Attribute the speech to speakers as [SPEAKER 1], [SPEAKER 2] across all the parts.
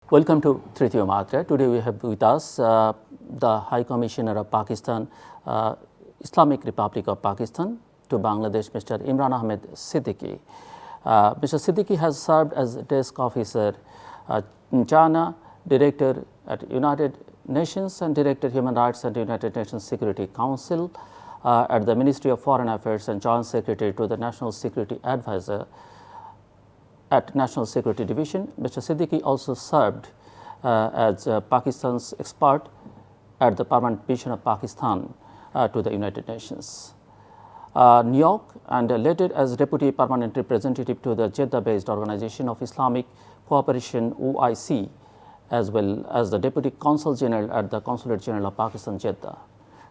[SPEAKER 1] Welcome to Tritiyo Matra. Today we have with us the High Commissioner of Pakistan, Islamic Republic of Pakistan to Bangladesh, Mr. Imran Ahmad Siddiqui. Mr. Siddiqui has served as desk officer in China, director at United Nations and director Human Rights at the United Nations Security Council, at the Ministry of Foreign Affairs and Joint Secretary to the National Security Advisor at National Security Division. Mr. Siddiqui also served as Pakistan's expert at the Permanent Mission of Pakistan to the United Nations, New York, and later as Deputy Permanent Representative to the Jeddah-based Organization of Islamic Cooperation (OIC), as well as the Deputy Consul General at the Consulate General of Pakistan, Jeddah.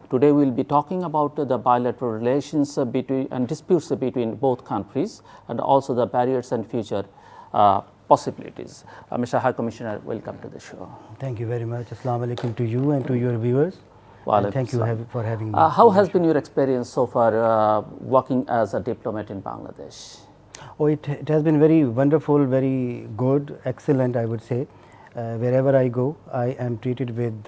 [SPEAKER 1] Today we will be talking about the bilateral relations between and disputes between both countries, and also the barriers and future possibilities. Mr. High Commissioner, welcome to the show.
[SPEAKER 2] Thank you very much. Assalamu alaikum to you and to your viewers. And thank you for having me.
[SPEAKER 1] How has been your experience so far working as a diplomat in Bangladesh?
[SPEAKER 2] Oh, it has been very wonderful, very good, excellent, I would say. Wherever I go, I am treated with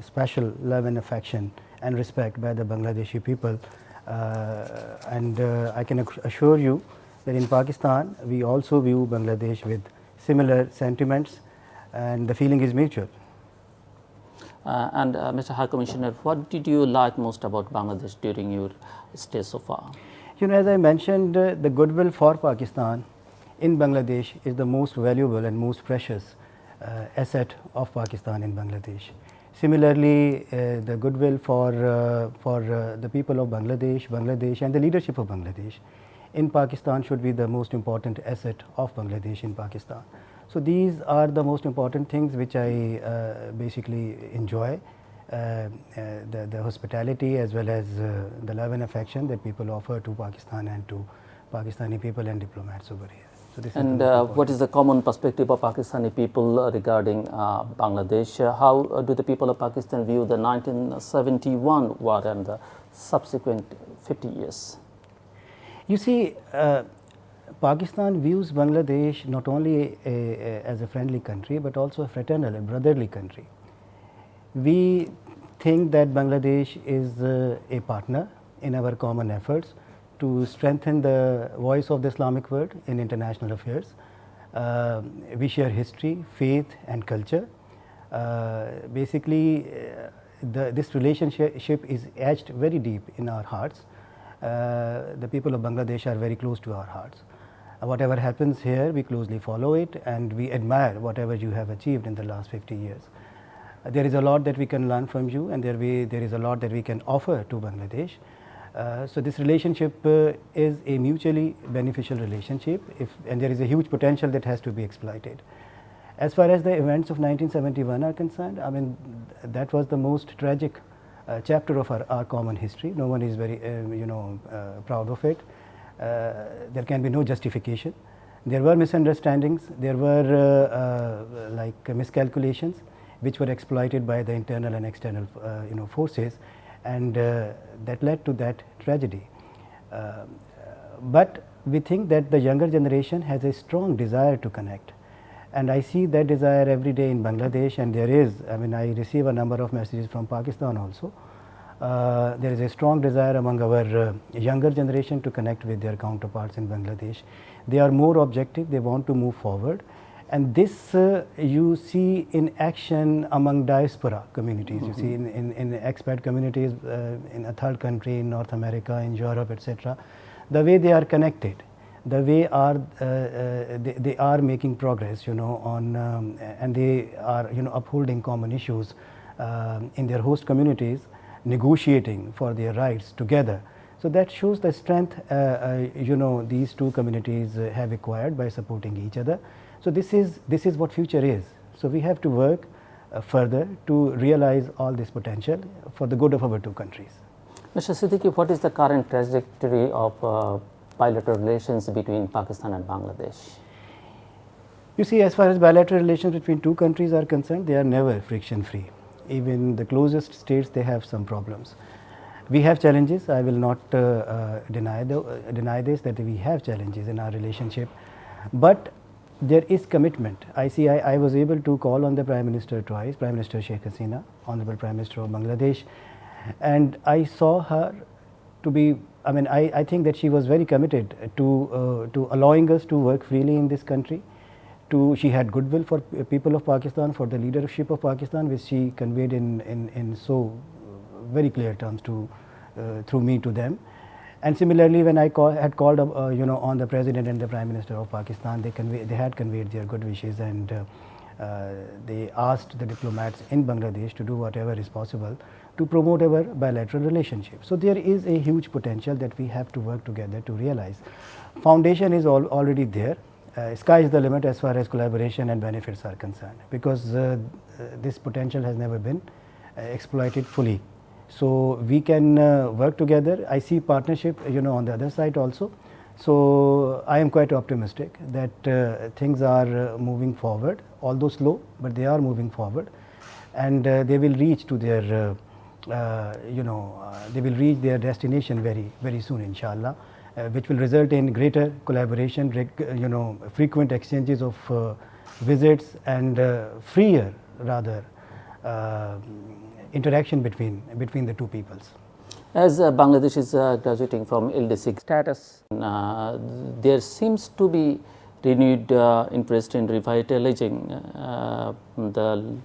[SPEAKER 2] special love and affection and respect by the Bangladeshi people. I can assure you that in Pakistan, we also view Bangladesh with similar sentiments, and the feeling is mutual.
[SPEAKER 1] Mr. High Commissioner, what did you like most about Bangladesh during your stay so far?
[SPEAKER 2] You know, as I mentioned, the goodwill for Pakistan in Bangladesh is the most valuable and most precious asset of Pakistan in Bangladesh. Similarly, the goodwill for the people of Bangladesh and the leadership of Bangladesh in Pakistan should be the most important asset of Bangladesh in Pakistan. So these are the most important things which I basically enjoy, the hospitality as well as the love and affection that people offer to Pakistan and to Pakistani people and diplomats over here. So this
[SPEAKER 1] what is the common perspective of Pakistani people regarding Bangladesh? How do the people of Pakistan view the 1971 war and the subsequent 50 years?
[SPEAKER 2] You see, Pakistan views Bangladesh not only as a friendly country, but also a fraternal and brotherly country. We think that Bangladesh is a partner in our common efforts to strengthen the voice of the Islamic world in international affairs. We share history, faith and culture. Basically, this relationship is etched very deep in our hearts. The people of Bangladesh are very close to our hearts. Whatever happens here, we closely follow it, and we admire whatever you have achieved in the last 50 years. There is a lot that we can learn from you, and there is a lot that we can offer to Bangladesh. So this relationship is a mutually beneficial relationship, and there is a huge potential that has to be exploited. As far as the events of 1971 are concerned, I mean, that was the most tragic chapter of our common history. No one is very proud of it. There can be no justification. There were misunderstandings, there were miscalculations which were exploited by the internal and external forces, and that led to that tragedy. But we think that the younger generation has a strong desire to connect, and I see that desire every day in Bangladesh, and there is, I mean, I receive a number of messages from Pakistan also. There is a strong desire among our younger generation to connect with their counterparts in Bangladesh. They are more objective, they want to move forward, and this you see in action among diaspora communities. You see in expat communities in a third country, in North America, in Europe, etc. The way they are connected, the way they are making progress, and they are upholding common issues in their host communities, negotiating for their rights together. So that shows the strength these two communities have acquired by supporting each other. So this is what future is. So we have to work further to realize all this potential for the good of our two countries.
[SPEAKER 1] Mr. Siddiqui, what is the current trajectory of bilateral relations between Pakistan and Bangladesh?
[SPEAKER 2] You see, as far as bilateral relations between two countries are concerned, they are never friction free. Even the closest states, they have some problems. We have challenges. I will not deny this, that we have challenges in our relationship, but there is commitment. I was able to call on the Prime Minister twice, Prime Minister Sheikh Hasina, Honorable Prime Minister of Bangladesh, and I saw her to be, I think that she was very committed to allowing us to work freely in this country. She had goodwill for people of Pakistan, for the leadership of Pakistan, which she conveyed in so very clear terms through me to them. And similarly, when I had called on the President and the Prime Minister of Pakistan, they had conveyed their good wishes, and they asked the diplomats in Bangladesh to do whatever is possible to promote our bilateral relationship. So there is a huge potential that we have to work together to realize. Foundation is already there. Sky is the limit as far as collaboration and benefits are concerned, because this potential has never been exploited fully. So we can work together. I see partnership, on the other side also. So I am quite optimistic that things are moving forward, although slow, but they are moving forward, and they will reach to their, they will reach their destination very, very soon, inshallah. Which will result in greater collaboration, frequent exchanges of visits, and freer rather interaction between the two peoples.
[SPEAKER 1] As Bangladesh is graduating from LDC status, there seems to be renewed interest in revitalizing the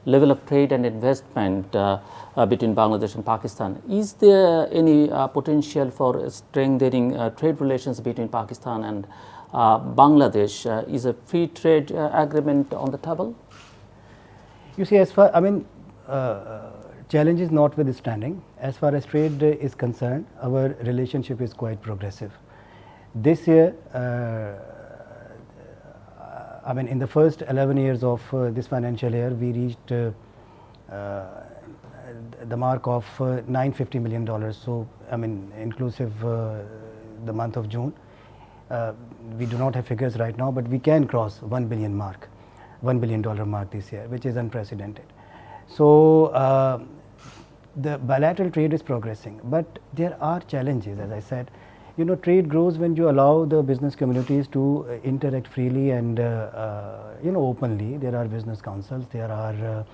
[SPEAKER 1] level of trade and investment between Bangladesh and Pakistan. Is there any potential for strengthening trade relations between Pakistan and Bangladesh? Is a free trade agreement on the table?
[SPEAKER 2] You see, challenges notwithstanding, as far as trade is concerned, our relationship is quite progressive. This year, in the first 11 years of this financial year, we reached the mark of $950 million. So, inclusive the month of June. We do not have figures right now, but we can cross $1 billion mark this year, which is unprecedented. So, the bilateral trade is progressing, but there are challenges, as I said. Trade grows when you allow the business communities to interact freely and openly. There are business councils, there are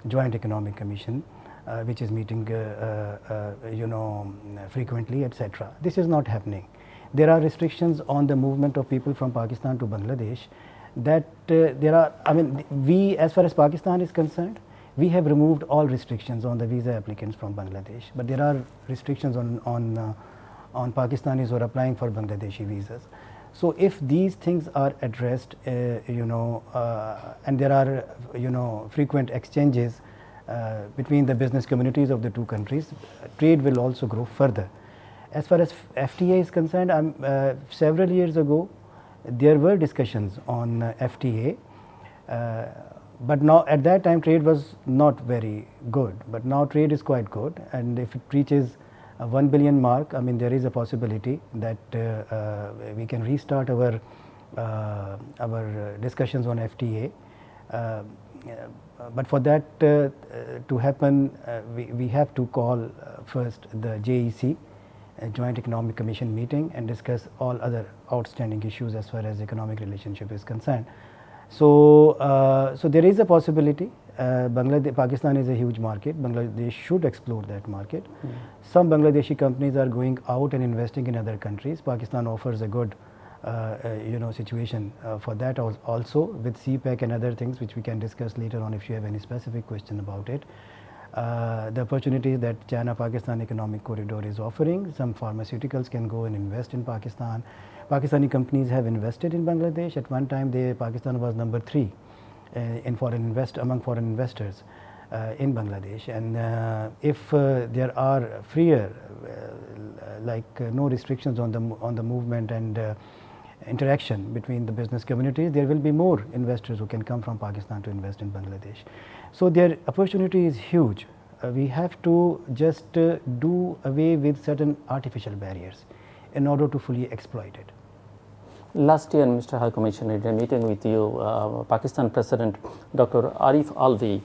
[SPEAKER 2] joint economic commission, which is meeting frequently, etc. This is not happening. There are restrictions on the movement of people from Pakistan to Bangladesh. That there are, we, as far as Pakistan is concerned, we have removed all restrictions on the visa applicants from Bangladesh, but there are restrictions on Pakistanis who are applying for Bangladeshi visas. So if these things are addressed, and there are frequent exchanges between the business communities of the two countries, trade will also grow further. As far as FTA is concerned, several years ago there were discussions on FTA, but now at that time trade was not very good, but now trade is quite good, and if it reaches a 1 billion mark, there is a possibility that we can restart our discussions on FTA. But for that to happen, we have to call first the JEC, Joint Economic Commission meeting, and discuss all other outstanding issues as far as economic relationship is concerned. So, so there is a possibility. Pakistan is a huge market. Bangladesh should explore that market. Some Bangladeshi companies are going out and investing in other countries. Pakistan offers a good situation for that also, with CPEC and other things, which we can discuss later on if you have any specific question about it. The opportunities that China-Pakistan Economic Corridor is offering, some pharmaceuticals can go and invest in Pakistan. Pakistani companies have invested in Bangladesh. At one time, Pakistan was number 3 among foreign investors in Bangladesh. And if there are freer, no restrictions on the movement and interaction between the business communities, there will be more investors who can come from Pakistan to invest in Bangladesh. So their opportunity is huge. We have to just do away with certain artificial barriers in order to fully exploit it.
[SPEAKER 1] Last year, Mr. High Commissioner, in a meeting with you, Pakistan President Dr. Arif Alvi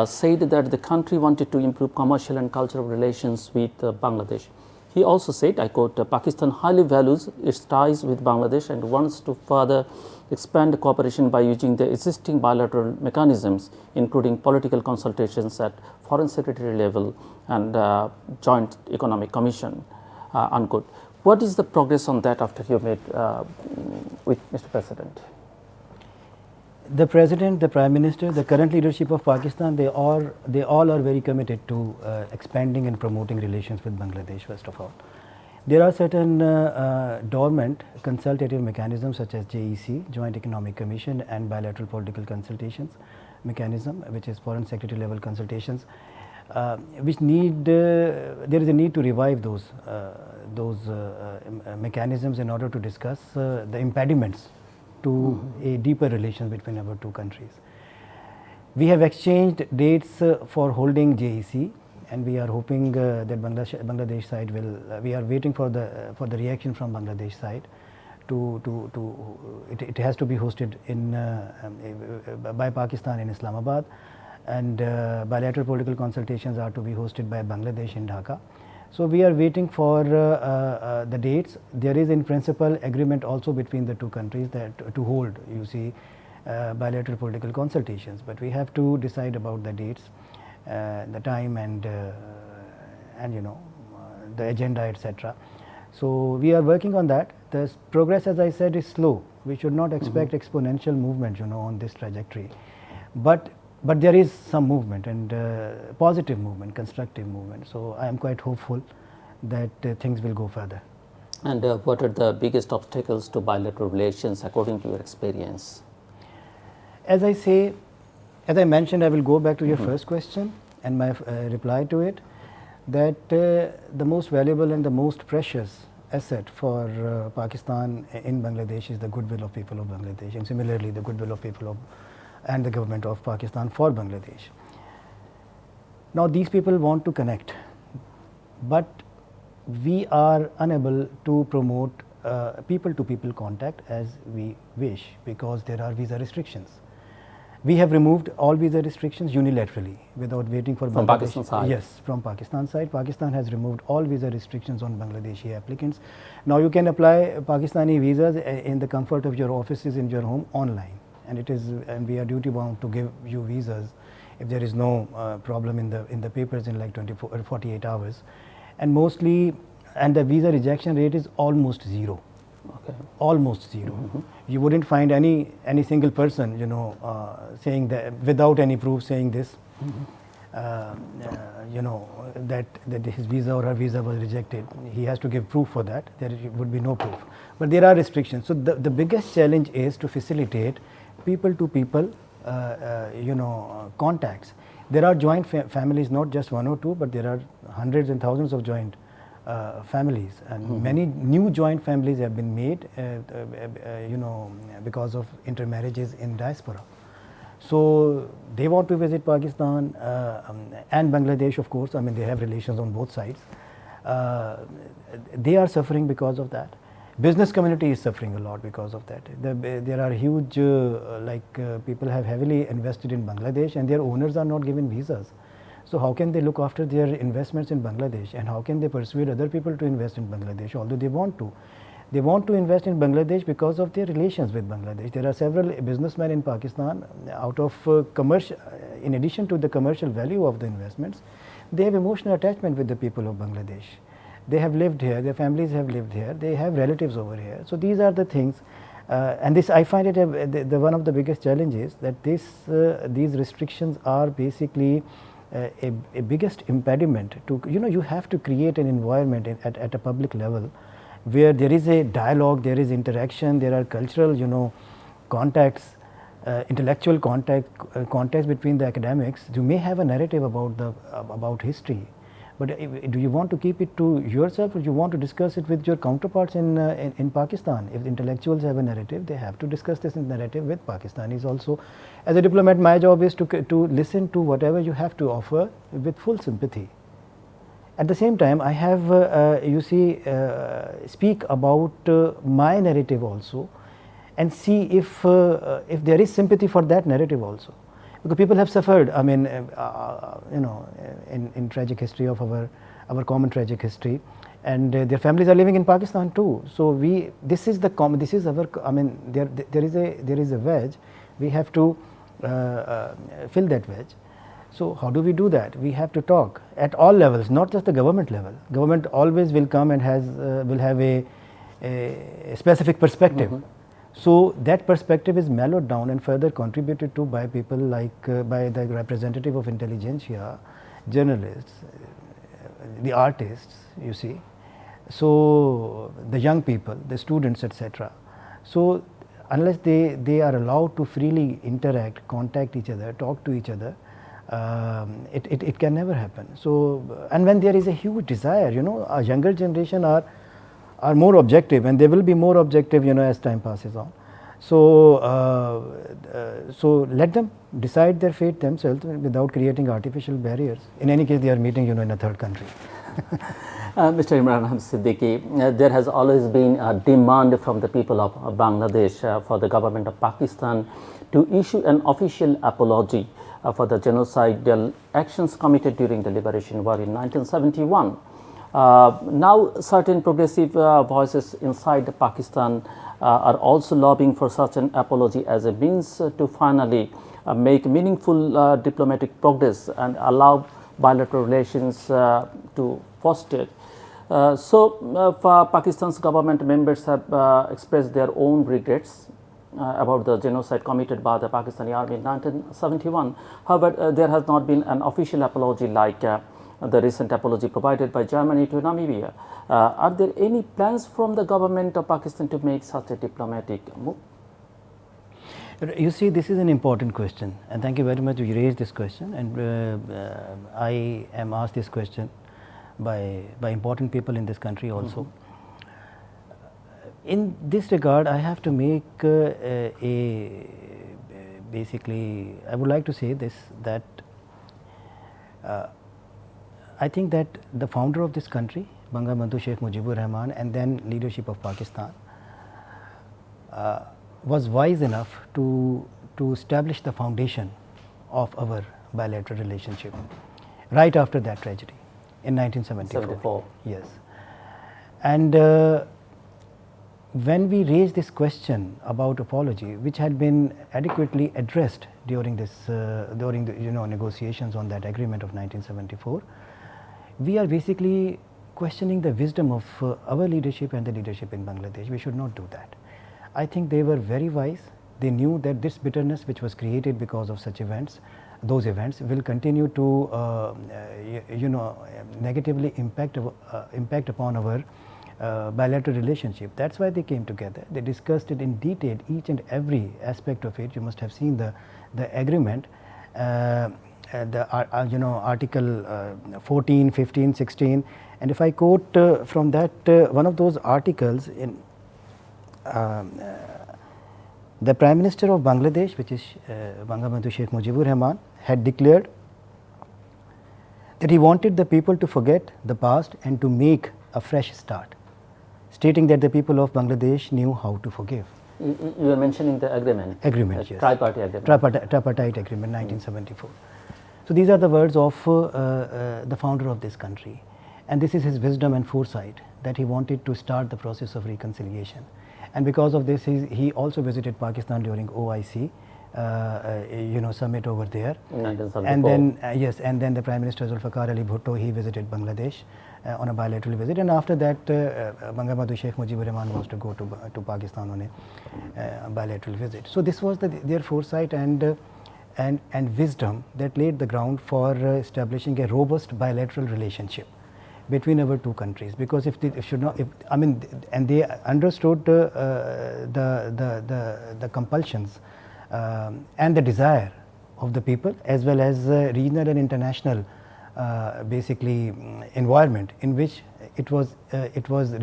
[SPEAKER 1] said that the country wanted to improve commercial and cultural relations with Bangladesh. He also said, I quote, Pakistan highly values its ties with Bangladesh and wants to further expand cooperation by using the existing bilateral mechanisms, including political consultations at Foreign Secretary level and Joint Economic Commission, unquote. What is the progress on that after you met with Mr. President?
[SPEAKER 2] The President, the Prime Minister, the current leadership of Pakistan, they all are very committed to expanding and promoting relations with Bangladesh, first of all. There are certain dormant consultative mechanisms such as JEC, Joint Economic Commission, and bilateral political consultations mechanism, which is Foreign Secretary level consultations, which there is a need to revive those mechanisms in order to discuss the impediments to a deeper relation between our two countries. We have exchanged dates for holding JEC, and we are hoping that Bangladesh side will. We are waiting for the reaction from Bangladesh side. It has to be hosted by Pakistan in Islamabad, and bilateral political consultations are to be hosted by Bangladesh in Dhaka. So we are waiting for the dates. There is in principle agreement also between the two countries that to hold, you see, bilateral political consultations, but we have to decide about the dates, the time, and you know, the agenda, etc. So we are working on that. The progress, as I said, is slow. We should not expect exponential movement, you know, on this trajectory, but there is some movement, and positive movement, constructive movement. So I am quite hopeful that things will go further.
[SPEAKER 1] And what are the biggest obstacles to bilateral relations according to your experience?
[SPEAKER 2] As I mentioned, I will go back to your first question and my reply to it, that the most valuable and the most precious asset for Pakistan in Bangladesh is the goodwill of people of Bangladesh, and similarly the goodwill of people of and the government of Pakistan for Bangladesh. Now these people want to connect, but we are unable to promote people to people contact as we wish because there are visa restrictions. We have removed all visa restrictions unilaterally without waiting for
[SPEAKER 1] from
[SPEAKER 2] Bangladesh.
[SPEAKER 1] Pakistan side.
[SPEAKER 2] Yes, from Pakistan side. Pakistan has removed all visa restrictions on Bangladeshi applicants. Now you can apply Pakistani visas in the comfort of your offices in your home online. And we are duty bound to give you visas if there is no problem in the papers in like 24 or 48 hours, and the visa rejection rate is almost zero.
[SPEAKER 1] Okay. Almost
[SPEAKER 2] zero. You wouldn't find any single person, you know, saying that without any proof saying this, you know, that his visa or her visa was rejected. He has to give proof for that. There would be no proof, but there are restrictions. So the biggest challenge is to facilitate people to people, you know, contacts. There are joint families, not just one or two, but there are hundreds and thousands of joint families, and many new joint families have been made, you know, because of intermarriages in diaspora. So they want to visit Pakistan and Bangladesh, of course. I mean, they have relations on both sides. They are suffering because of that. Business community is suffering a lot because of that. There are huge, people have heavily invested in Bangladesh and their owners are not given visas. So how can they look after their investments in Bangladesh, and how can they persuade other people to invest in Bangladesh, although they want to? They want to invest in Bangladesh because of their relations with Bangladesh. There are several businessmen in Pakistan out of commercial, in addition to the commercial value of the investments, they have emotional attachment with the people of Bangladesh. They have lived here, their families have lived here, they have relatives over here. So these are the things, and this I find it one of the biggest challenges, that these restrictions are basically a biggest impediment to, you know, you have to create an environment at a public level where there is a dialogue, there is interaction, there are cultural, you know, contacts, intellectual contacts between the academics. You may have a narrative about history, but do you want to keep it to yourself, or you want to discuss it with your counterparts in Pakistan? If intellectuals have a narrative, they have to discuss this narrative with Pakistanis also. As a diplomat, my job is to listen to whatever you have to offer with full sympathy. At the same time, I have, speak about my narrative also, and see if there is sympathy for that narrative also. Because people have suffered, I mean, you know, in tragic history of our common tragic history, and their families are living in Pakistan too. So this is our, I mean, there is a wedge. We have to fill that wedge. So how do we do that? We have to talk at all levels, not just the government level. Government always will come and will have a specific perspective. So that perspective is mellowed down and further contributed to by people like by the representative of intelligentsia, journalists, the artists, you see. So the young people, the students, etc. So unless they are allowed to freely interact, contact each other, talk to each other, it can never happen. So, and when there is a huge desire, you know, our younger generation are more objective, and they will be more objective, you know, as time passes on. So, so let them decide their fate themselves without creating artificial barriers. In any case, they are meeting, you know, in a third country.
[SPEAKER 1] Mr. Imran Ahmad Siddiqui, there has always been a demand from the people of Bangladesh for the government of Pakistan to issue an official apology for the genocidal actions committed during the Liberation War in 1971. Now certain progressive voices inside Pakistan are also lobbying for such an apology as a means to finally make meaningful diplomatic progress and allow bilateral relations to foster. Pakistan's government members have expressed their own regrets about the genocide committed by the Pakistani army in 1971. However, there has not been an official apology like the recent apology provided by Germany to Namibia. Are there any plans from the government of Pakistan to make such a diplomatic move?
[SPEAKER 2] You see, this is an important question, and thank you very much you raised this question, and I am asked this question by important people in this country also. In this regard, I have to make basically, I would like to say this, that I think that the founder of this country, Bangabandhu Sheikh Mujibur Rahman, and then leadership of Pakistan, was wise enough to establish the foundation of our bilateral relationship right after that tragedy in 1974. Yes. And when we raised this question about apology, which had been adequately addressed during the negotiations on that agreement of 1974, we are basically questioning the wisdom of our leadership and the leadership in Bangladesh. We should not do that. I think they were very wise. They knew that this bitterness which was created because of such events, those events will continue to negatively impact upon our bilateral relationship. That's why they came together. They discussed it in detail, each and every aspect of it. You must have seen the agreement, Article 14, 15, 16, and if I quote from that one of those articles, in the Prime Minister of Bangladesh, which is Bangabandhu Sheikh Mujibur Rahman, had declared that he wanted the people to forget the past and to make a fresh start, stating that the people of Bangladesh knew how to forgive.
[SPEAKER 1] You are mentioning the agreement.
[SPEAKER 2] Agreement, yes.
[SPEAKER 1] Tripartite agreement.
[SPEAKER 2] Tripartite agreement, 1974. So these are the words of the founder of this country, and this is his wisdom and foresight, that he wanted to start the process of reconciliation. And because of this, he also visited Pakistan during OIC, summit over there.
[SPEAKER 1] In 1974.
[SPEAKER 2] And then and then the Prime Minister Zulfikar Ali Bhutto, he visited Bangladesh on a bilateral visit, and after that Bangabandhu Sheikh Mujibur Rahman was to go to Pakistan on a bilateral visit. So this was their foresight and wisdom that laid the ground for establishing a robust bilateral relationship between our two countries, because and they understood the compulsions and the desire of the people, as well as regional and international basically environment in which it was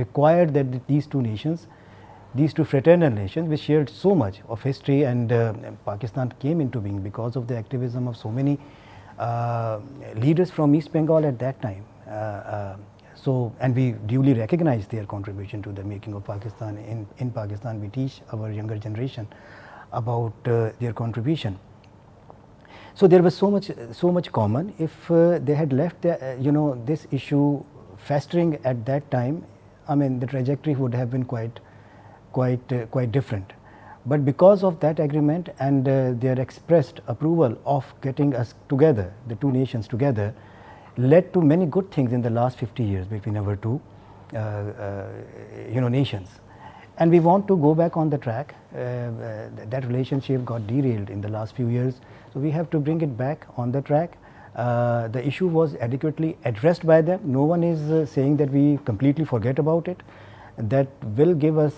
[SPEAKER 2] required that these two nations, these two fraternal nations which shared so much of history, and Pakistan came into being because of the activism of so many leaders from East Bengal at that time. And we duly recognize their contribution to the making of Pakistan. In Pakistan, we teach our younger generation about their contribution. So there was so much common. If they had left this issue festering at that time, I mean, the trajectory would have been quite different. But because of that agreement and their expressed approval of getting us together, the two nations together, led to many good things in the last 50 years between our two nations. And we want to go back on the track. That relationship got derailed in the last few years, so we have to bring it back on the track. The issue was adequately addressed by them. No one is saying that we completely forget about it. That will give us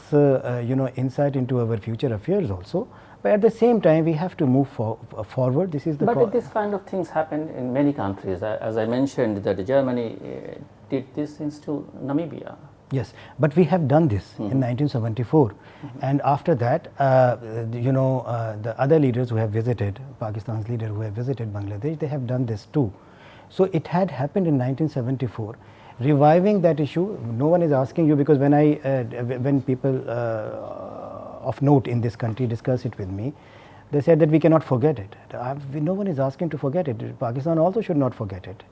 [SPEAKER 2] insight into our future affairs also. But at the same time, we have to move forward. This is the
[SPEAKER 1] but this kind of things happen in many countries. As I mentioned, that Germany did these things to Namibia.
[SPEAKER 2] Yes, but we have done this in 1974, and after that, the other leaders who have visited, Pakistan's leader who have visited Bangladesh, they have done this too. So it had happened in 1974. Reviving that issue, no one is asking you, because when people of note in this country discuss it with me, they said that we cannot forget it. No one is asking to forget it. Pakistan also should not forget it.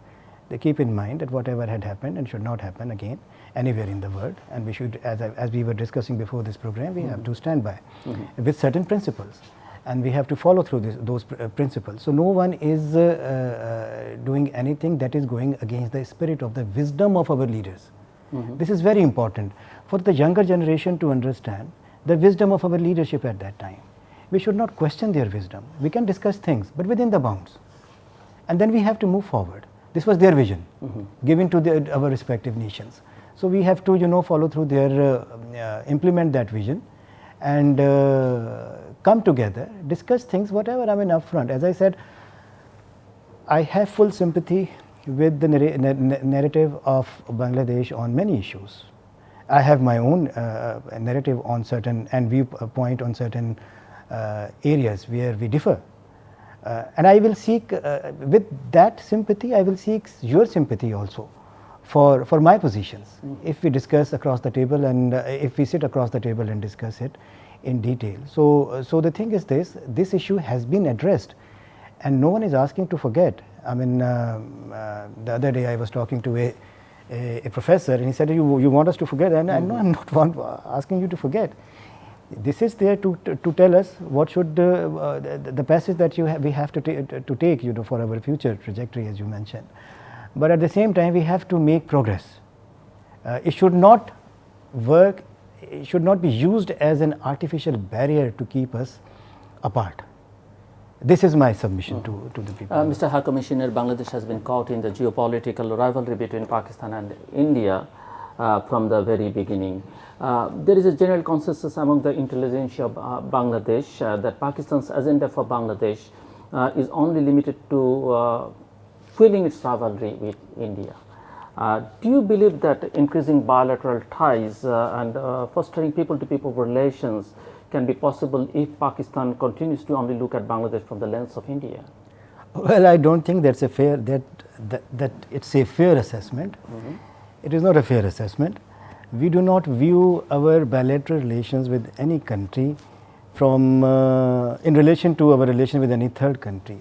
[SPEAKER 2] They keep in mind that whatever had happened and should not happen again anywhere in the world, and we should, as we were discussing before this program, we have to stand by with certain principles, and we have to follow through those principles. So no one is doing anything that is going against the spirit of the wisdom of our leaders. This is very important for the younger generation to understand the wisdom of our leadership at that time. We should not question their wisdom. We can discuss things, but within the bounds, and then we have to move forward. This was their vision given to our respective nations. So we have to follow through their implement that vision and come together, discuss things, whatever, I mean, upfront. As I said, I have full sympathy with the narrative of Bangladesh on many issues. I have my own narrative on certain and viewpoint on certain areas where we differ. And I will seek, with that sympathy, I will seek your sympathy also for my positions. If we discuss across the table, and if we sit across the table and discuss it in detail. So the thing is this issue has been addressed, and no one is asking to forget. I mean, the other day I was talking to a professor, and he said, you want us to forget? And no, I'm not asking you to forget. This is there to tell us what should the passage that we have to take for our future trajectory, as you mentioned. But at the same time, we have to make progress. It should not work. It should not be used as an artificial barrier to keep us apart. This is my submission to the people.
[SPEAKER 1] Mr. High Commissioner, Bangladesh has been caught in the geopolitical rivalry between Pakistan and India from the very beginning. There is a general consensus among the intelligentsia of Bangladesh that Pakistan's agenda for Bangladesh is only limited to fueling its rivalry with India. Do you believe that increasing bilateral ties and fostering people-to-people relations can be possible if Pakistan continues to only look at Bangladesh from the lens of India?
[SPEAKER 2] Well, I don't think that's a fair that it's a fair assessment. It is not a fair assessment. We do not view our bilateral relations with any country from in relation to our relation with any third country,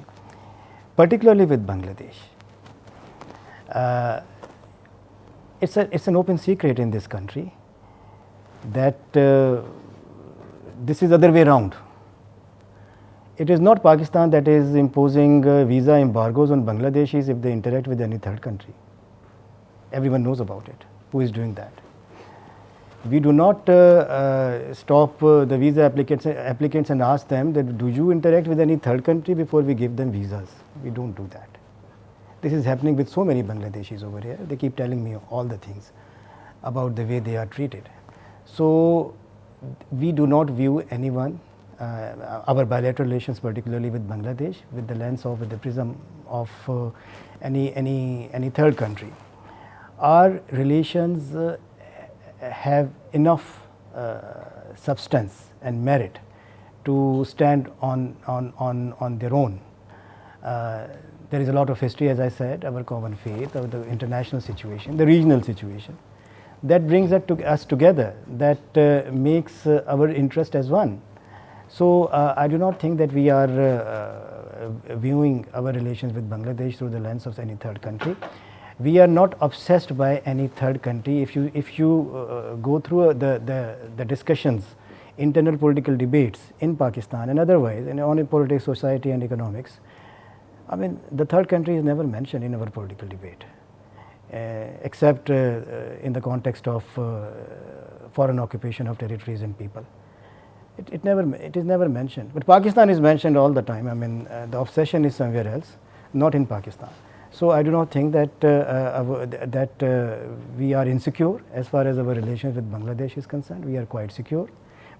[SPEAKER 2] particularly with Bangladesh. It's an open secret in this country that this is the other way around. It is not Pakistan that is imposing visa embargoes on Bangladeshis if they interact with any third country. Everyone knows about it. Who is doing that? We do not stop the visa applicants and ask them that, do you interact with any third country before we give them visas? We don't do that. This is happening with so many Bangladeshis over here. They keep telling me all the things about the way they are treated. So we do not view anyone, our bilateral relations, particularly with Bangladesh, with the lens of, with the prism of any third country. Our relations have enough substance and merit to stand on their own. There is a lot of history, as I said, our common faith, of the international situation, the regional situation, that brings us together, that makes our interest as one. So I do not think that we are viewing our relations with Bangladesh through the lens of any third country. We are not obsessed by any third country. If you go through the discussions, internal political debates in Pakistan and otherwise, on politics, society and economics, I mean, the third country is never mentioned in our political debate, except in the context of foreign occupation of territories and people. It is never mentioned. But Pakistan is mentioned all the time. I mean, the obsession is somewhere else, not in Pakistan. So I do not think that we are insecure as far as our relations with Bangladesh is concerned. We are quite secure,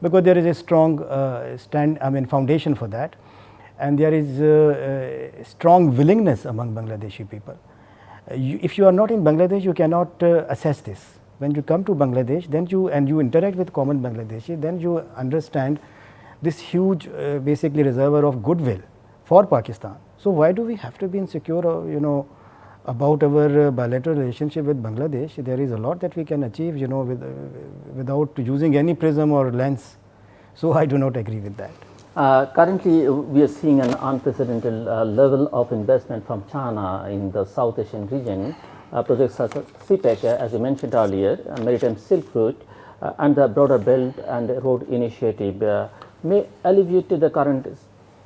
[SPEAKER 2] because there is a strong foundation for that, and there is a strong willingness among Bangladeshi people. If you are not in Bangladesh, you cannot assess this. When you come to Bangladesh, then you interact with common Bangladeshi, then you understand this huge basically reservoir of goodwill for Pakistan. So why do we have to be insecure, about our bilateral relationship with Bangladesh? There is a lot that we can achieve, without using any prism or lens. So I do not agree with that.
[SPEAKER 1] Currently, we are seeing an unprecedented level of investment from China in the South Asian region. Projects such as CPEC, as you mentioned earlier, Maritime Silk Route, and the broader Belt and Road Initiative may alleviate the current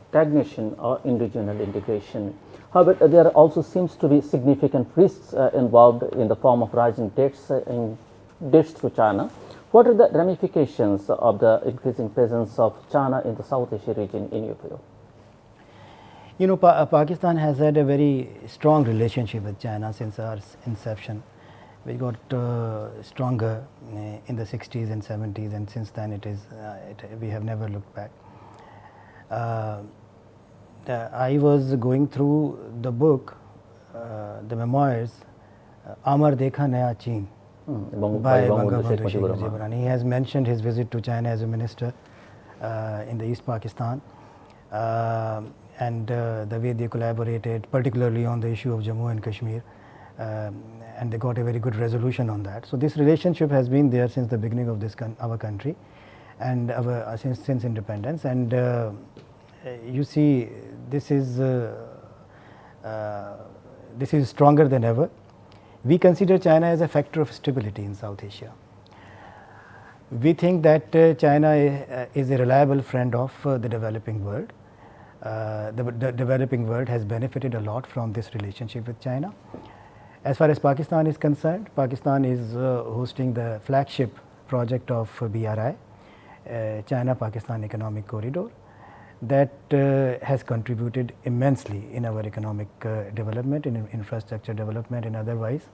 [SPEAKER 1] stagnation or in regional integration. However, there also seems to be significant risks involved in the form of rising debts to China. What are the ramifications of the increasing presence of China in the South Asia region in your view?
[SPEAKER 2] Pakistan has had a very strong relationship with China since our inception. We got stronger in the 60s and 70s, and since then we have never looked back. I was going through the book, the memoirs, Amar Dekha Naya Cheen, by Bangabandhu Sheikh Mujibur. He has mentioned his visit to China as a minister in the East Pakistan, and the way they collaborated, particularly on the issue of Jammu and Kashmir, and they got a very good resolution on that. So this relationship has been there since the beginning of our country, and since independence. And you see, this is stronger than ever. We consider China as a factor of stability in South Asia. We think that China is a reliable friend of the developing world. The developing world has benefited a lot from this relationship with China. As far as Pakistan is concerned, Pakistan is hosting the flagship project of BRI, China-Pakistan Economic Corridor, that has contributed immensely in our economic development, in infrastructure development and otherwise.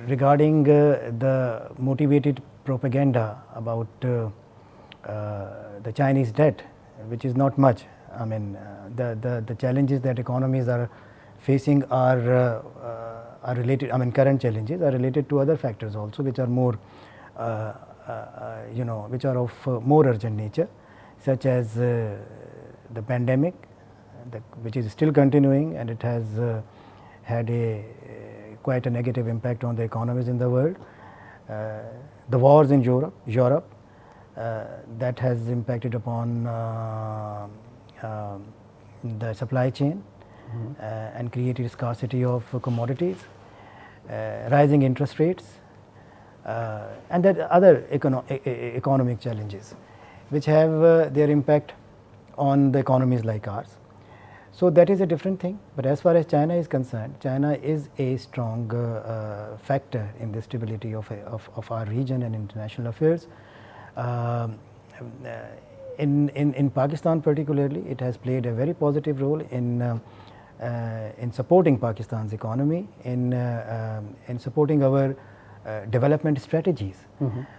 [SPEAKER 2] Regarding the motivated propaganda about the Chinese debt, which is not much. I mean, the challenges that economies are facing are related. I mean, current challenges are related to other factors also, which are more, which are of more urgent nature, such as the pandemic, which is still continuing, and it has had quite a negative impact on the economies in the world. The wars in Europe. That has impacted upon the supply chain, and created scarcity of commodities, rising interest rates, and that other economic challenges which have their impact on the economies like ours. So that is a different thing. But as far as China is concerned, China is a strong factor in the stability of our region and international affairs. In Pakistan particularly, it has played a very positive role in supporting Pakistan's economy, in supporting our development strategies.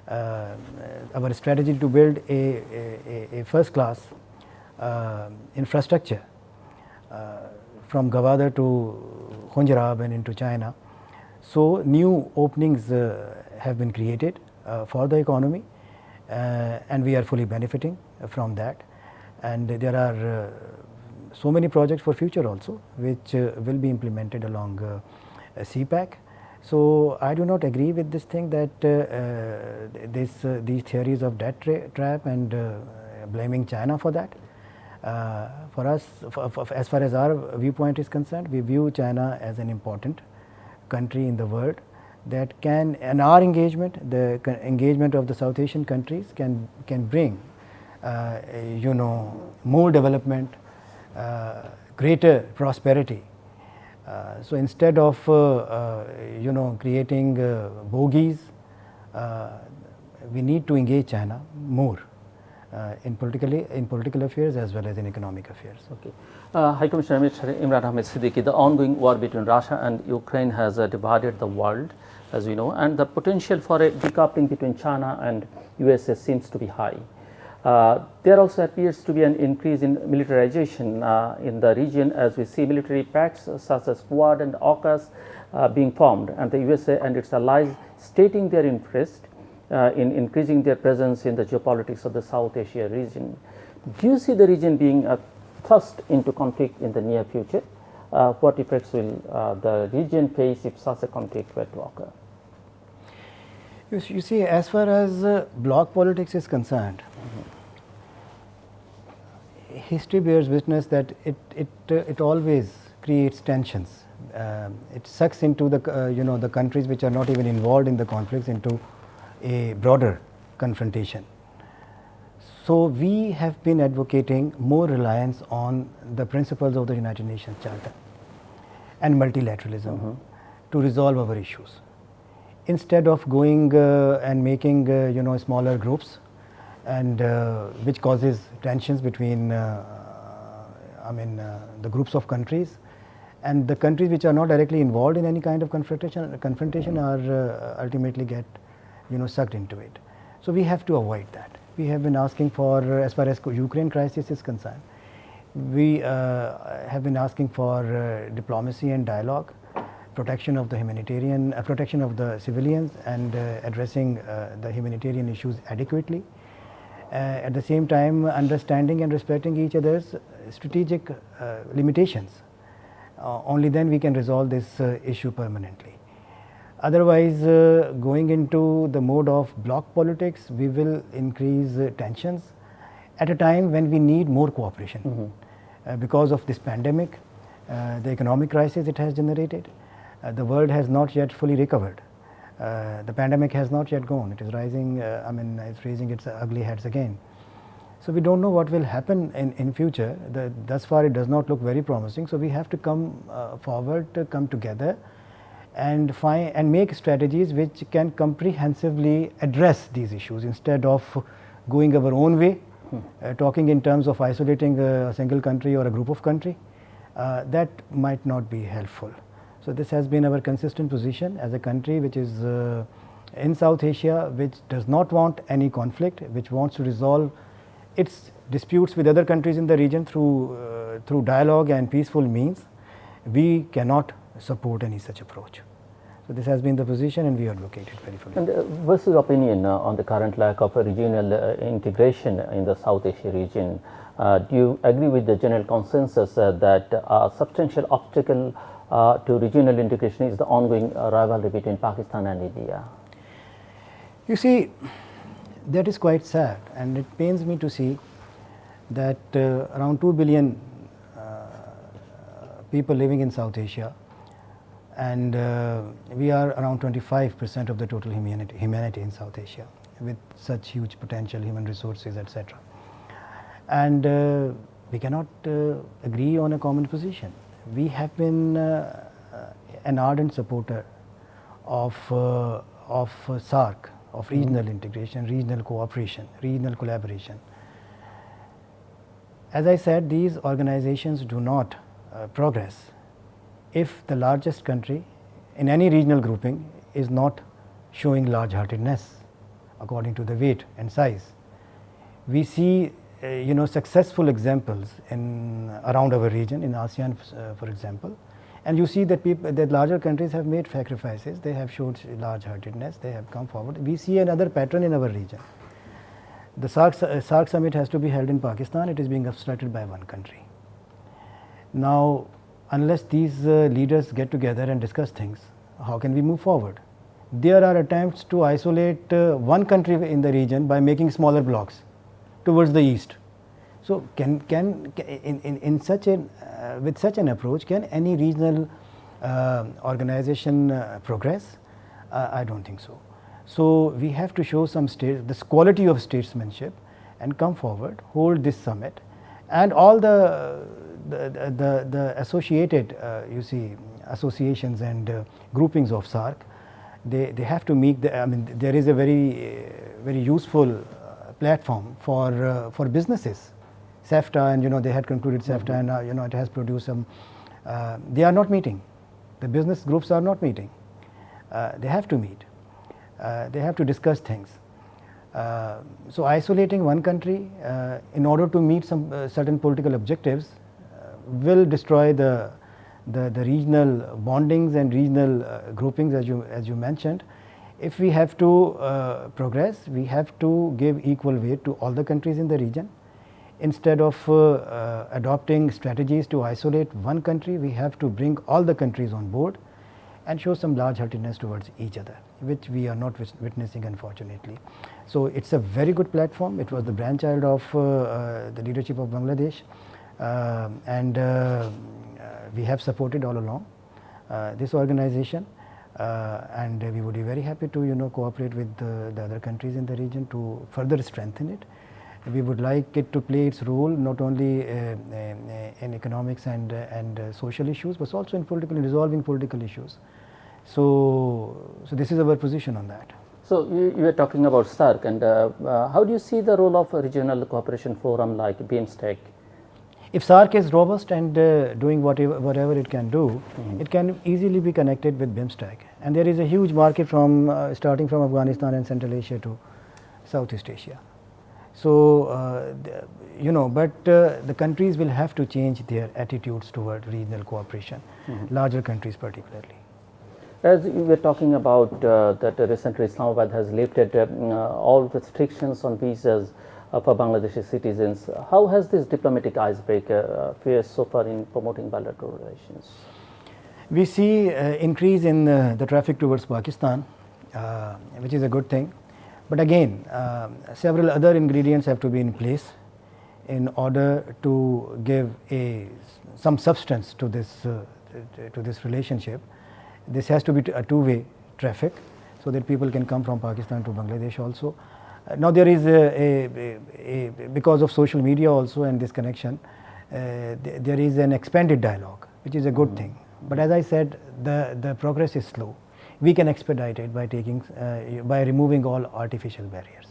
[SPEAKER 2] Our strategy to build a first-class infrastructure from Gwadar to Khunjerab and into China. So new openings have been created for the economy. And we are fully benefiting from that, and there are so many projects for future also, which will be implemented along CPEC. So I do not agree with this thing that these theories of debt trap and blaming China for that. For us, as far as our viewpoint is concerned, we view China as an important country in the world that can, and our engagement, the engagement of the South Asian countries can bring more development, greater prosperity. So instead of creating bogies, we need to engage China more in political affairs as well as in economic affairs.
[SPEAKER 1] Okay. High Commissioner Mr. Imran Ahmad Siddiqui, the ongoing war between Russia and Ukraine has divided the world, as we know, and the potential for a decoupling between China and USA seems to be high. There also appears to be an increase in militarization in the region, as we see military pacts such as Quad and AUKUS being formed, and the USA and its allies stating their interest in increasing their presence in the geopolitics of the South Asia region. Do you see the region being thrust into conflict in the near future? What effects will the region face if such a conflict were to occur?
[SPEAKER 2] You see, as far as bloc politics is concerned, history bears witness that it always creates tensions. It sucks into the the countries which are not even involved in the conflicts into a broader confrontation. So we have been advocating more reliance on the principles of the United Nations Charter and multilateralism to resolve our issues, instead of going and making smaller groups, and which causes tensions between the groups of countries, and the countries which are not directly involved in any kind of confrontation are ultimately get sucked into it. So we have to avoid that. We have been asking for, as far as Ukraine crisis is concerned, we have been asking for diplomacy and dialogue, protection of the humanitarian, protection of the civilians, and addressing the humanitarian issues adequately. At the same time, understanding and respecting each other's strategic limitations. Only then we can resolve this issue permanently. Otherwise, going into the mode of bloc politics, we will increase tensions at a time when we need more cooperation. Because of this pandemic, the economic crisis it has generated, the world has not yet fully recovered. The pandemic has not yet gone. It is rising, it's raising its ugly heads again. So we don't know what will happen in future. Thus far it does not look very promising. So we have to come forward, come together, and find and make strategies which can comprehensively address these issues, instead of going our own way, talking in terms of isolating a single country or a group of country. That might not be helpful. So this has been our consistent position as a country which is in South Asia, which does not want any conflict, which wants to resolve its disputes with other countries in the region through dialogue and peaceful means. We cannot support any such approach. So this has been the position, and we advocate it very fully.
[SPEAKER 1] And what's your opinion on the current lack of a regional integration in the South Asia region? Do you agree with the general consensus that a substantial obstacle to regional integration is the ongoing rivalry between Pakistan and India?
[SPEAKER 2] You see, that is quite sad, and it pains me to see that around 2 billion people living in South Asia, and we are around 25% of the total humanity in South Asia, with such huge potential, human resources, etc. And we cannot agree on a common position. We have been an ardent supporter of SAARC, of regional integration, regional cooperation, regional collaboration. As I said, these organizations do not progress if the largest country in any regional grouping is not showing large-heartedness according to the weight and size. We see successful examples around our region, in ASEAN for example, and you see that larger countries have made sacrifices, they have showed large-heartedness, they have come forward. We see another pattern in our region. The SAARC summit has to be held in Pakistan. It is being obstructed by one country. Now, unless these leaders get together and discuss things, how can we move forward? There are attempts to isolate one country in the region by making smaller blocks towards the east. So in such an with such an approach, can any regional organization progress? I don't think so. So we have to show some this quality of statesmanship and come forward, hold this summit, and all the associated you see associations and groupings of SAARC, they have to meet I mean, there is a very useful platform for businesses. SEFTA, and they had concluded SEFTA, and it has produced some. They are not meeting. The business groups are not meeting. They have to meet. They have to discuss things. So isolating one country in order to meet some certain political objectives will destroy the regional bondings and regional groupings, as you mentioned. If we have to progress, we have to give equal weight to all the countries in the region. Instead of adopting strategies to isolate one country, we have to bring all the countries on board and show some large-heartedness towards each other, which we are not witnessing, unfortunately. So it's a very good platform. It was the brainchild of the leadership of Bangladesh, and we have supported all along this organization, and we would be very happy to cooperate with the other countries in the region to further strengthen it. We would like it to play its role not only in economics and social issues, but also in resolving political issues. So this is our position on that.
[SPEAKER 1] So you were talking about SAARC, and how do you see the role of a regional cooperation forum like BIMSTEC?
[SPEAKER 2] If SAARC is robust and doing whatever it can do, it can easily be connected with BIMSTEC, and there is a huge market from starting from Afghanistan and Central Asia to Southeast Asia. So but the countries will have to change their attitudes toward regional cooperation, larger countries particularly.
[SPEAKER 1] As you were talking about that recently Islamabad has lifted all restrictions on visas for Bangladeshi citizens, how has this diplomatic icebreaker fared so far in promoting bilateral relations?
[SPEAKER 2] We see increase in the traffic towards Pakistan, which is a good thing. But again, several other ingredients have to be in place in order to give some substance to this relationship. This has to be a two-way traffic, so that people can come from Pakistan to Bangladesh also. Now there is because of social media also and this connection, there is an expanded dialogue, which is a good thing. But as I said, the progress is slow. We can expedite it by removing all artificial barriers.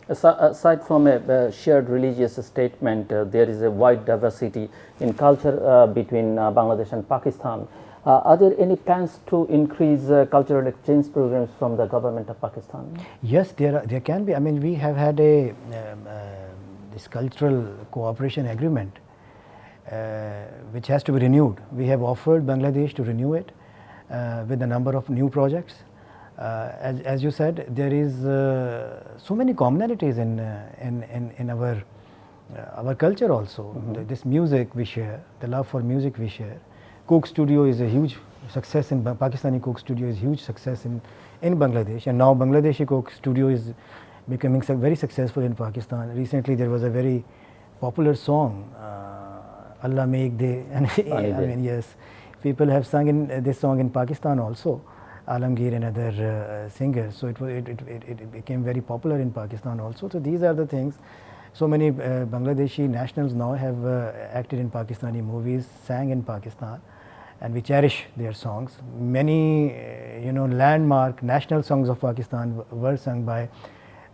[SPEAKER 1] Aside from a shared religious statement, there is a wide diversity in culture between Bangladesh and Pakistan. Are there any plans to increase cultural exchange programs from the government of Pakistan?
[SPEAKER 2] Yes, there can be. I mean, we have had this cultural cooperation agreement, which has to be renewed. We have offered Bangladesh to renew it with a number of new projects. As you said, there is so many commonalities in our culture also. This music we share, the love for music we share. Coke Studio is a huge success in Pakistani Coke Studio is huge success in Bangladesh, and now Bangladeshi Coke Studio is becoming very successful in Pakistan. Recently there was a very popular song, Allah Make De, and I mean, yes, people have sung this song in Pakistan also, Alamgir and other singers. So it became very popular in Pakistan also. So these are the things. So many Bangladeshi nationals now have acted in Pakistani movies, sang in Pakistan, and we cherish their songs. Many landmark national songs of Pakistan were sung by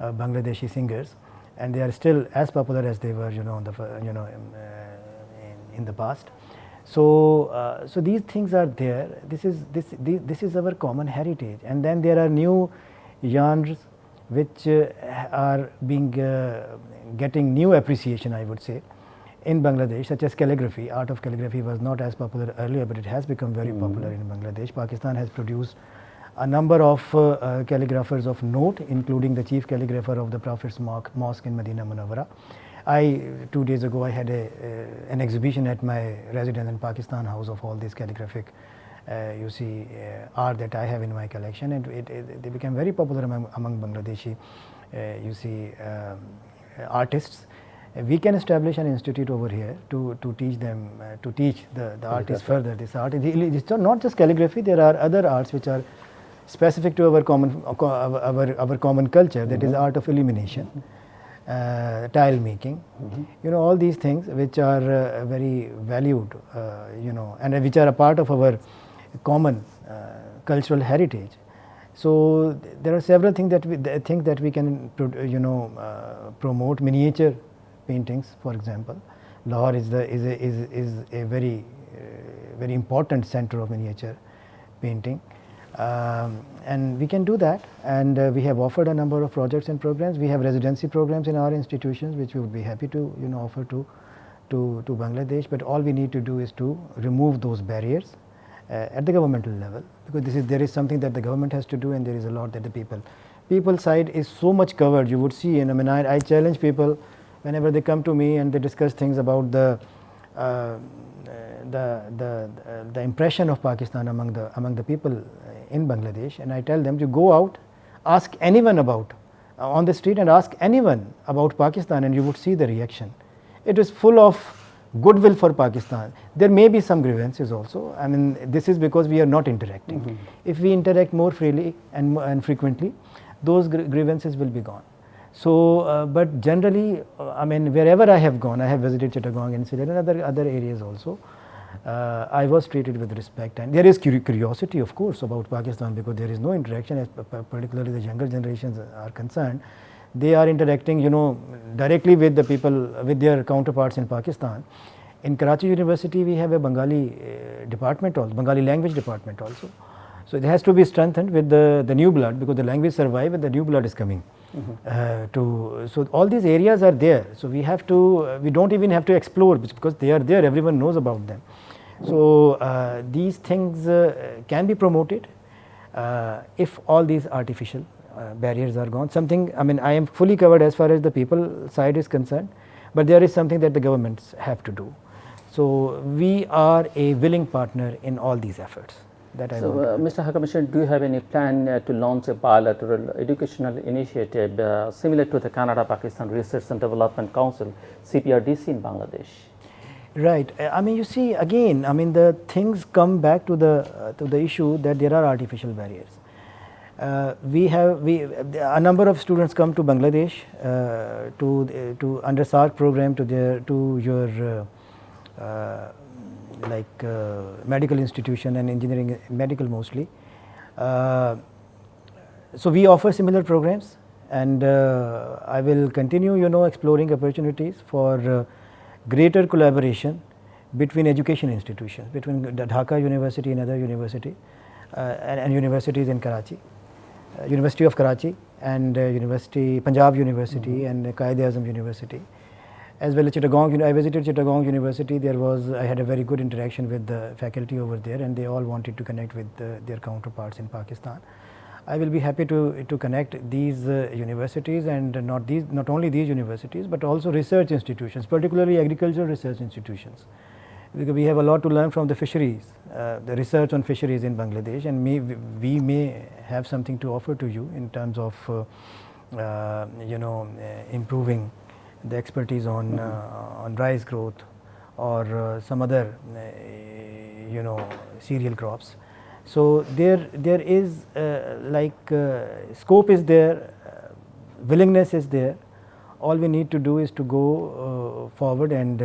[SPEAKER 2] Bangladeshi singers, and they are still as popular as they were in the past. So these things are there. This is our common heritage, and then there are new genres which are getting new appreciation, I would say, in Bangladesh, such as calligraphy. Art of calligraphy was not as popular earlier, but it has become very popular in Bangladesh. Pakistan has produced a number of calligraphers of note, including the chief calligrapher of the Prophet's Mosque in Medina Munawwara. 2 days ago, I had an exhibition at my residence in Pakistan House of all these calligraphic art that I have in my collection, and they became very popular among Bangladeshi artists. We can establish an institute over here to teach them, to teach the artists further. This art is not just calligraphy, there are other arts which are specific to our common culture, that is art of illumination, tile making, you know, all these things which are very valued, you know, and which are a part of our common cultural heritage. So there are several things that we can, you know, promote. Miniature paintings, for example. Lahore is a very very important center of miniature painting, and we can do that. And we have offered a number of projects and programs. We have residency programs in our institutions, which we would be happy to, you know, offer to Bangladesh. But all we need to do is to remove those barriers at the governmental level, because there is something that the government has to do, and there is a lot that the people side is so much covered. You would see, and I mean, I challenge people whenever they come to me and they discuss things about the impression of Pakistan among the people in Bangladesh, and I tell them to go out, ask anyone about on the street, and ask anyone about Pakistan, and you would see the reaction. It is full of goodwill for Pakistan. There may be some grievances also. I mean, this is because we are not interacting. If we interact more freely and frequently, those grievances will be gone. So, but generally, I mean, wherever I have gone, I have visited Chittagong and Sylhet and other areas also, I was treated with respect, and there is curiosity, of course, about Pakistan, because there is no interaction, as particularly the younger generations are concerned. They are interacting, you know, directly with the people, with their counterparts in Pakistan. In Karachi University, we have a Bengali department also, Bengali language department also. So it has to be strengthened with the new blood, because the language survive and the new blood is coming. So all these areas are there. So we have to, we don't even have to explore, because they are there, everyone knows about them. So these things can be promoted if all these artificial barriers are gone. Something, I mean, I am fully covered as far as the people side is concerned, but there is something that the governments have to do. So we are a willing partner in all these efforts.
[SPEAKER 1] So, Mr. High Commissioner, do you have any plan to launch a bilateral educational initiative similar to the Canada-Pakistan Research and Development Council, CPRDC, in Bangladesh?
[SPEAKER 2] Right. I mean, you see, again, I mean, the things come back to the issue that there are artificial barriers. A number of students come to Bangladesh to under SARC program to your medical institution and engineering, medical mostly. So we offer similar programs, and I will continue, you know, exploring opportunities for greater collaboration between education institutions, between the Dhaka University and other university and universities in Karachi, University of Karachi and Punjab University and Quaid-e-Azam University, as well as Chittagong. I visited Chittagong University. I had a very good interaction with the faculty over there, and they all wanted to connect with their counterparts in Pakistan. I will be happy to connect these universities, and not only these universities, but also research institutions, particularly agricultural research institutions, because we have a lot to learn from the fisheries, the research on fisheries in Bangladesh, and we may have something to offer to you in terms of you know, improving the expertise on rice growth or some other you know, cereal crops. So there is scope is there, willingness is there. All we need to do is to go forward and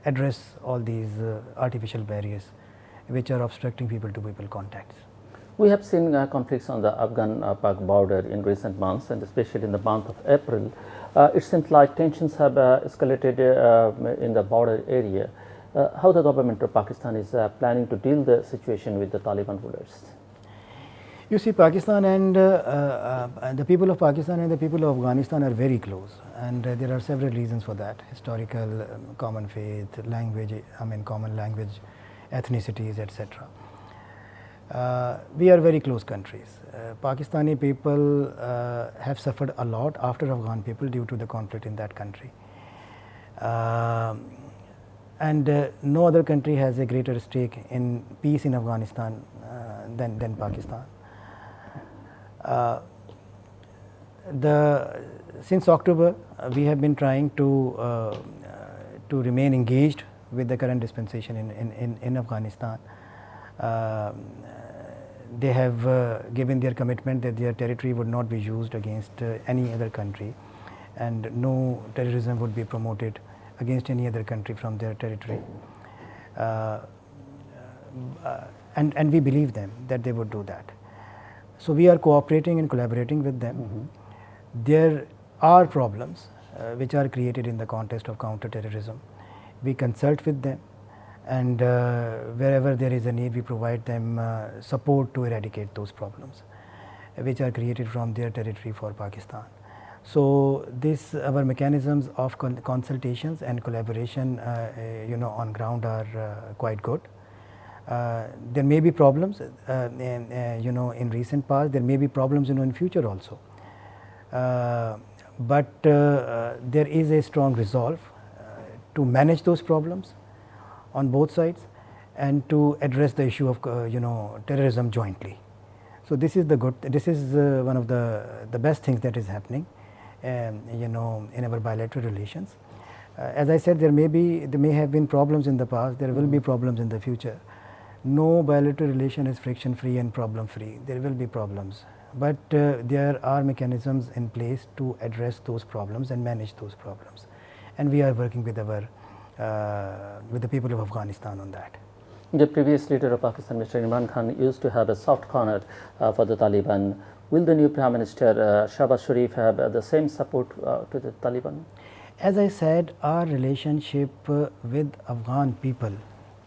[SPEAKER 2] address all these artificial barriers which are obstructing people to people contacts.
[SPEAKER 1] We have seen conflicts on the Afghan-Pak border in recent months, and especially in the month of April. It seems like tensions have escalated in the border area. How the government of Pakistan is planning to deal the situation with the Taliban rulers?
[SPEAKER 2] You see, Pakistan and the people of Pakistan and the people of Afghanistan are very close, and there are several reasons for that: historical, common faith, language, I mean common language, ethnicities, etc. We are very close countries. Pakistani people have suffered a lot after Afghan people due to the conflict in that country. And no other country has a greater stake in peace in Afghanistan than Pakistan. Since October, we have been trying to remain engaged with the current dispensation in Afghanistan. They have given their commitment that their territory would not be used against any other country, and no terrorism would be promoted against any other country from their territory. And we believe them that they would do that. So we are cooperating and collaborating with them. There are problems which are created in the context of counter-terrorism. We consult with them, and wherever there is a need, we provide them support to eradicate those problems which are created from their territory for Pakistan. So our mechanisms of consultations and collaboration on ground are quite good. There may be problems in recent past, there may be problems in future also, but there is a strong resolve to manage those problems on both sides and to address the issue of terrorism jointly. So this is one of the best things that is happening in our bilateral relations. As I said, there may have been problems in the past, there will be problems in the future. No bilateral relation is friction free and problem free. There will be problems, but there are mechanisms in place to address those problems and manage those problems, and we are working with the people of Afghanistan on that.
[SPEAKER 1] The previous leader of Pakistan, Mr. Imran Khan, used to have a soft corner for the Taliban. Will the new Prime Minister Shahbaz Sharif have the same support to the Taliban?
[SPEAKER 2] As I said, our relationship with Afghan people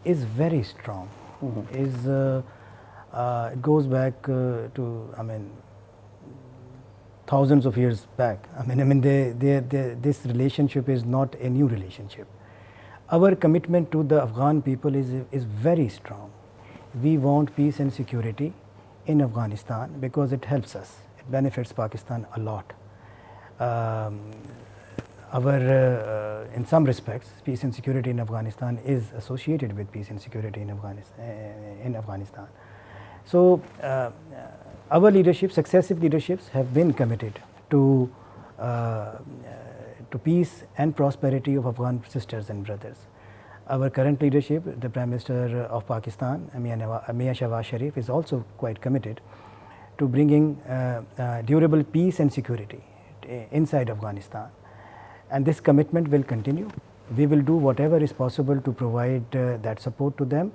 [SPEAKER 2] is very strong. It goes back to thousands of years back. This relationship is not a new relationship. Our commitment to the Afghan people is very strong. We want peace and security in Afghanistan because it helps us. It benefits Pakistan a lot. In some respects, peace and security in Afghanistan is associated with peace and security in Afghanistan. So our leadership, successive leaderships, have been committed to peace and prosperity of Afghan sisters and brothers. Our current leadership, the Prime Minister of Pakistan, Mian Shahbaz Sharif, is also quite committed to bringing durable peace and security inside Afghanistan. And this commitment will continue. We will do whatever is possible to provide that support to them.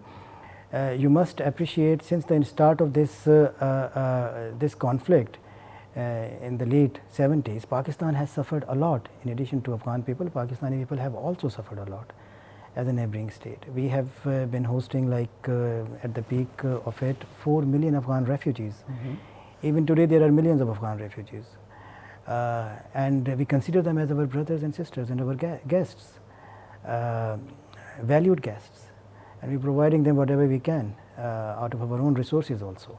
[SPEAKER 2] You must appreciate, since the start of this conflict in the late 70s, Pakistan has suffered a lot. In addition to Afghan people, Pakistani people have also suffered a lot as a neighboring state. We have been hosting, at the peak of it, 4 million Afghan refugees. Even today there are millions of Afghan refugees. And we consider them as our brothers and sisters and our guests, valued guests, and we are providing them whatever we can out of our own resources also.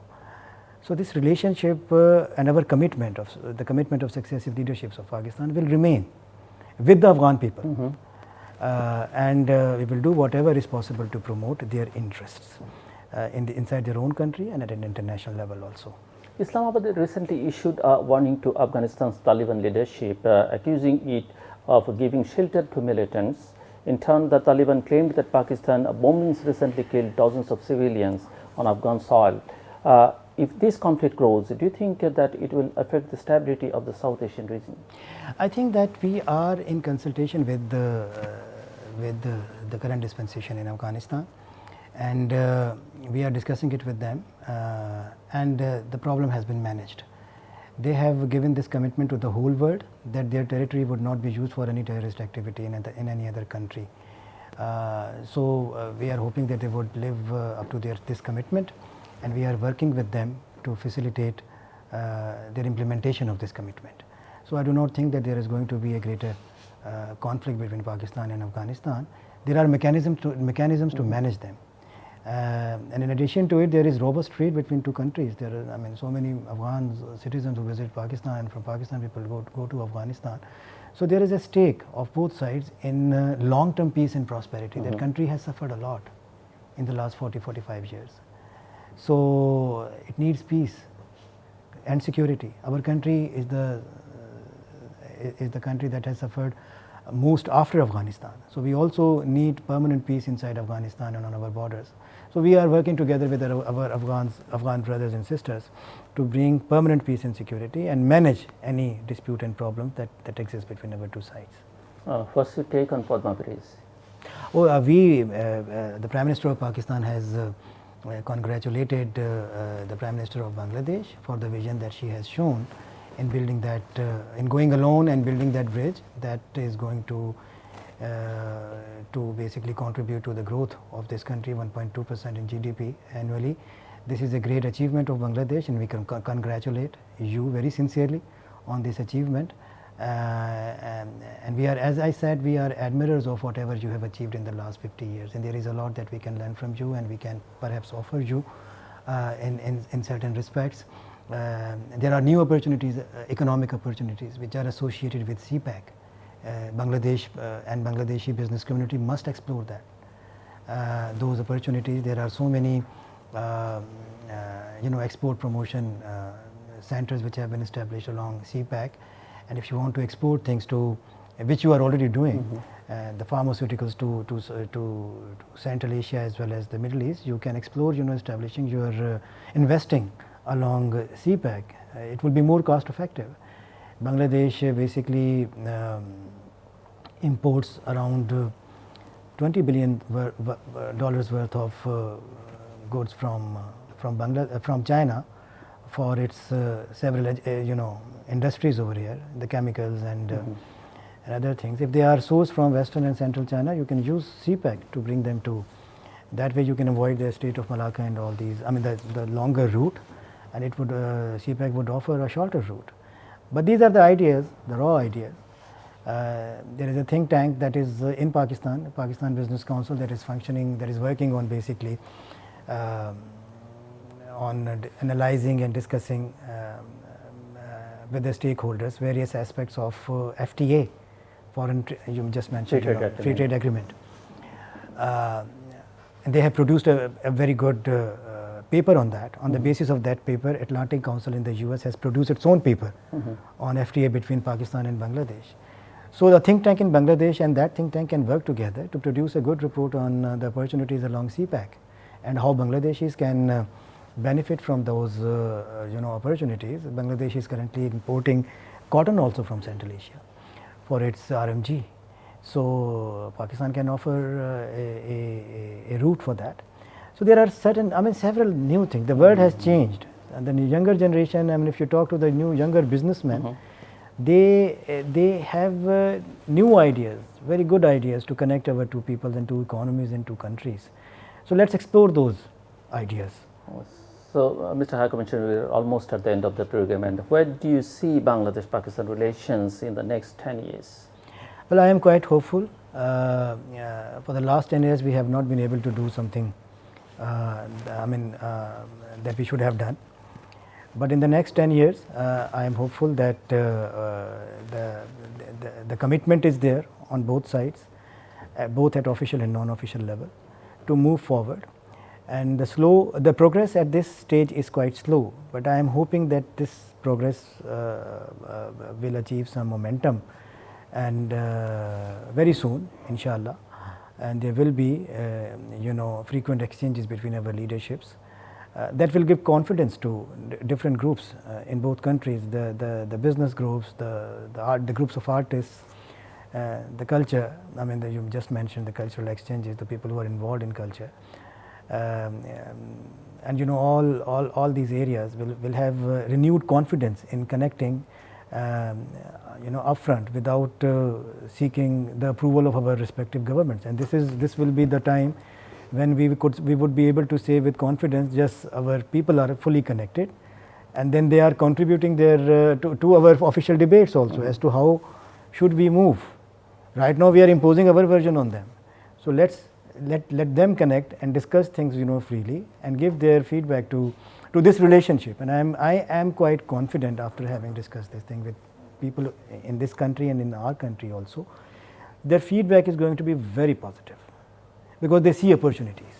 [SPEAKER 2] So this relationship and our commitment the commitment of successive leaderships of Pakistan will remain with the Afghan people, and we will do whatever is possible to promote their interests inside their own country and at an international level also.
[SPEAKER 1] Islamabad recently issued a warning to Afghanistan's Taliban leadership, accusing it of giving shelter to militants. In turn, the Taliban claimed that Pakistan bombings recently killed dozens of civilians on Afghan soil. If this conflict grows, do you think that it will affect the stability of the South Asian region?
[SPEAKER 2] I think that we are in consultation with the current dispensation in Afghanistan, and we are discussing it with them, and the problem has been managed. They have given this commitment to the whole world that their territory would not be used for any terrorist activity in any other country. So we are hoping that they would live up to this commitment, and we are working with them to facilitate their implementation of this commitment. So I do not think that there is going to be a greater conflict between Pakistan and Afghanistan. There are mechanisms to manage them. And in addition to it, there is robust trade between two countries. There are, so many Afghan citizens who visit Pakistan, and from Pakistan people go to Afghanistan. So there is a stake of both sides in long-term peace and prosperity. That country has suffered a lot in the last 40-45 years. So it needs peace and security. Our country is the is the country that has suffered most after Afghanistan. So we also need permanent peace inside Afghanistan and on our borders. So we are working together with our Afghan brothers and sisters to bring permanent peace and security and manage any dispute and problems that exist between our two sides.
[SPEAKER 1] What's your take on Padma, please?
[SPEAKER 2] The Prime Minister of Pakistan has congratulated the Prime Minister of Bangladesh for the vision that she has shown in building that, in going alone and building that bridge that is going to basically contribute to the growth of this country, 1.2% in GDP annually. This is a great achievement of Bangladesh, and we can congratulate you very sincerely on this achievement. And we are, as I said, we are admirers of whatever you have achieved in the last 50 years, and there is a lot that we can learn from you, and we can perhaps offer you in certain respects. There are new opportunities, economic opportunities, which are associated with CPEC. Bangladesh and Bangladeshi business community must explore that. Those opportunities, there are so many export promotion centers which have been established along CPEC, and if you want to export things to, which you are already doing, the pharmaceuticals to Central Asia as well as the Middle East, you can explore, establishing your investing along CPEC. It will be more cost effective. Bangladesh basically imports around $20 billion worth of goods from China for its several industries over here, the chemicals and other things. If they are sourced from Western and Central China, you can use CPEC to bring them to. That way you can avoid the Strait of Malacca and all these. I mean the longer route, and it would CPEC would offer a shorter route. But these are the ideas, the raw ideas. There is a think tank that is in Pakistan, Pakistan Business Council, that is functioning, that is working on basically on analyzing and discussing with the stakeholders various aspects of FTA, you just mentioned, free trade agreement. And they have produced a very good paper on that. On the basis of that paper, Atlantic Council in the US has produced its own paper on FTA between Pakistan and Bangladesh. So the think tank in Bangladesh and that think tank can work together to produce a good report on the opportunities along CPEC and how Bangladeshis can benefit from those opportunities. Bangladesh is currently importing cotton also from Central Asia for its RMG. So Pakistan can offer a route for that. So there are several new things. The world has changed, and the younger generation, if you talk to the younger businessmen, they have new ideas, very good ideas to connect our two peoples and two economies and two countries. So let's explore those ideas.
[SPEAKER 1] So, Mr. High Commissioner, we are almost at the end of the program, and where do you see Bangladesh-Pakistan relations in the next 10 years?
[SPEAKER 2] Well, I am quite hopeful. For the last 10 years, we have not been able to do something that we should have done. But in the next 10 years, I am hopeful that the commitment is there on both sides, both at official and non-official level, to move forward. And the progress at this stage is quite slow, but I am hoping that this progress will achieve some momentum, and very soon, inshallah. And there will be frequent exchanges between our leaderships that will give confidence to different groups in both countries, the business groups, the groups of artists, the culture. You just mentioned the cultural exchanges, the people who are involved in culture, and all these areas will have renewed confidence in connecting upfront without seeking the approval of our respective governments. And this will be the time when we would be able to say with confidence, yes, our people are fully connected, and then they are contributing their to our official debates also as to how should we move. Right now we are imposing our version on them, so let them connect and discuss things freely and give their feedback to this relationship. And I am quite confident after having discussed this thing with people in this country and in our country also, their feedback is going to be very positive, because they see opportunities,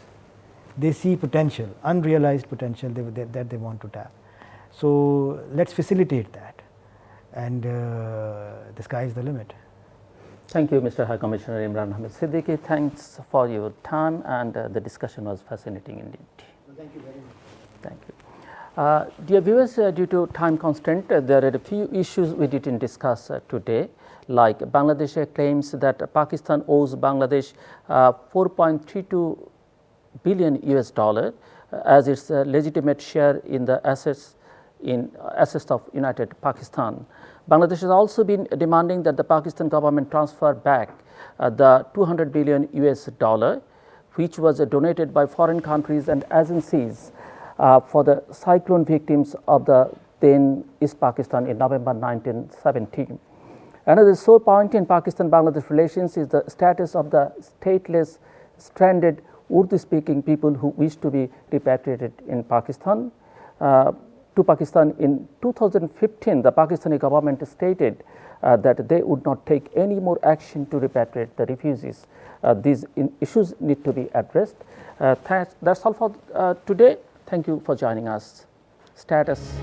[SPEAKER 2] they see potential, unrealized potential that they want to tap. So let's facilitate that, and the sky is the limit.
[SPEAKER 1] Thank you, Mr. High Commissioner Imran Ahmad Siddiqui. Thanks for your time, and the discussion was fascinating indeed.
[SPEAKER 2] Well, thank you very much.
[SPEAKER 1] Thank you. Dear viewers, due to time constraint, there are a few issues we didn't discuss today, like Bangladesh claims that Pakistan owes Bangladesh 4.32 billion US dollar as its legitimate share in the assets of United Pakistan. Bangladesh has also been demanding that the Pakistan government transfer back the 200 billion US dollar, which was donated by foreign countries and agencies for the cyclone victims of the then East Pakistan in November 1917. Another sore point in Pakistan-Bangladesh relations is the status of the stateless, stranded Urdu-speaking people who wish to be repatriated in Pakistan. To Pakistan in 2015, the Pakistani government stated that they would not take any more action to repatriate the refugees. These issues need to be addressed. That's all for today. Thank you for joining us. Status.